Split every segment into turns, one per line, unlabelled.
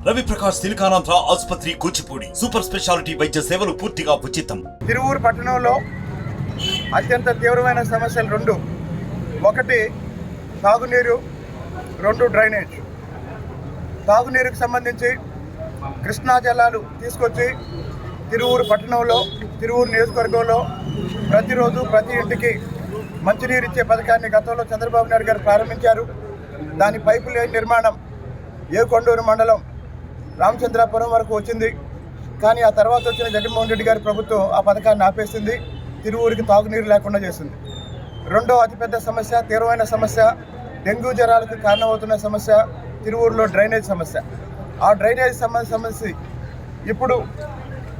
రవి ప్రకాష్ సిలికానాంధ్ర ఆసుపత్రి Kuchipudi super speciality వైద్య సేవలు పూర్తిగా ఉచితం.
తిరువూరు పట్టణంలో అత్యంత తీవ్రమైన సమస్యలు రెండు. ఒకటి తాగునీరు, రెండు డ్రైనేజ్. తాగునీరుకు సంబంధించి కృష్ణా జలాలు తీసుకొచ్చి తిరువూరు పట్టణంలో, తిరువూరు నియోజకవర్గంలో ప్రతిరోజు ప్రతి ఇంటికి మంచినీరు ఇచ్చే పథకాన్ని గతంలో చంద్రబాబు నాయుడు గారు ప్రారంభించారు. దాని పైపు లైన్ నిర్మాణం ఏకొండూరు మండలం రామచంద్రాపురం వరకు వచ్చింది. కానీ ఆ తర్వాత వచ్చిన జగన్మోహన్ రెడ్డి గారి ప్రభుత్వం ఆ పథకాన్ని ఆపేసింది, తిరువూరికి తాగునీరు లేకుండా చేసింది. రెండో అతిపెద్ద సమస్య, తీవ్రమైన సమస్య, డెంగ్యూ జ్వరాలకు కారణమవుతున్న సమస్య తిరువూరులో డ్రైనేజ్ సమస్య. ఆ డ్రైనేజ్ సమస్య ఇప్పుడు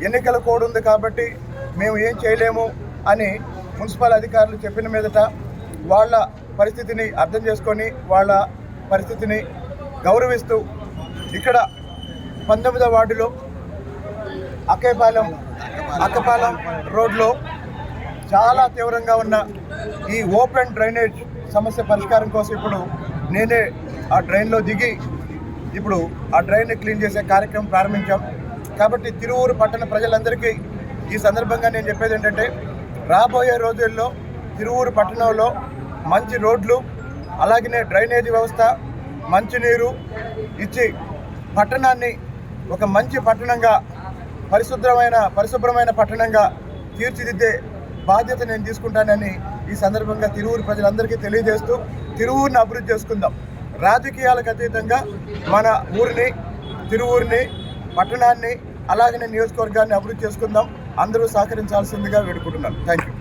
ఎన్నికల కోడ్ ఉంది కాబట్టి మేము ఏం చేయలేము అని మున్సిపల్ అధికారులు చెప్పిన మీదట వాళ్ళ పరిస్థితిని అర్థం చేసుకొని వాళ్ళ పరిస్థితిని గౌరవిస్తూ ఇక్కడ 19వ వార్డులో అక్కపాలెం రోడ్లో చాలా తీవ్రంగా ఉన్న ఈ ఓపెన్ డ్రైనేజ్ సమస్య పరిష్కారం కోసం ఇప్పుడు నేనే ఆ డ్రైన్లో దిగి ఇప్పుడు ఆ డ్రైన్ని క్లీన్ చేసే కార్యక్రమం ప్రారంభించాం. కాబట్టి తిరువూరు పట్టణ ప్రజలందరికీ ఈ సందర్భంగా నేను చెప్పేది ఏంటంటే, రాబోయే రోజుల్లో తిరువూరు పట్టణంలో మంచి రోడ్లు, అలాగనే డ్రైనేజీ వ్యవస్థ, మంచినీరు ఇచ్చి పట్టణాన్ని ఒక మంచి పట్టణంగా, పరిశుభ్రమైన పట్టణంగా తీర్చిదిద్దే బాధ్యత నేను తీసుకుంటానని ఈ సందర్భంగా తిరువూరు ప్రజలందరికీ తెలియజేస్తూ తిరువూరుని అభివృద్ధి చేసుకుందాం. రాజకీయాలకు అతీతంగా మన ఊరిని, తిరువూరిని, పట్టణాన్ని, అలాగనే నియోజకవర్గాన్ని అభివృద్ధి చేసుకుందాం. అందరూ సహకరించాల్సిందిగా వేడుకుంటున్నాను. Thank you.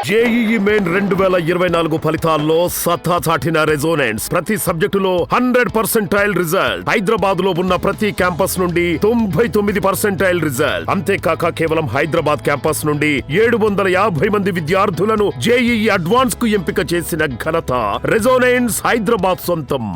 జేఈఈ మెయిన్ 2024 ఫలితాల్లో సత్తా చాటిన రెజోనెన్స్. ప్రతి సబ్జెక్టులో 100% రిజల్ట్. హైదరాబాద్ లో ఉన్న ప్రతి క్యాంపస్ నుండి 99% రిజల్ట్. అంతేకాక కేవలం హైదరాబాద్ క్యాంపస్ నుండి 750 మంది విద్యార్థులను జేఈఈ అడ్వాన్స్ కు ఎంపిక చేసిన ఘనత రెజోనెన్స్ హైదరాబాద్ సొంతం.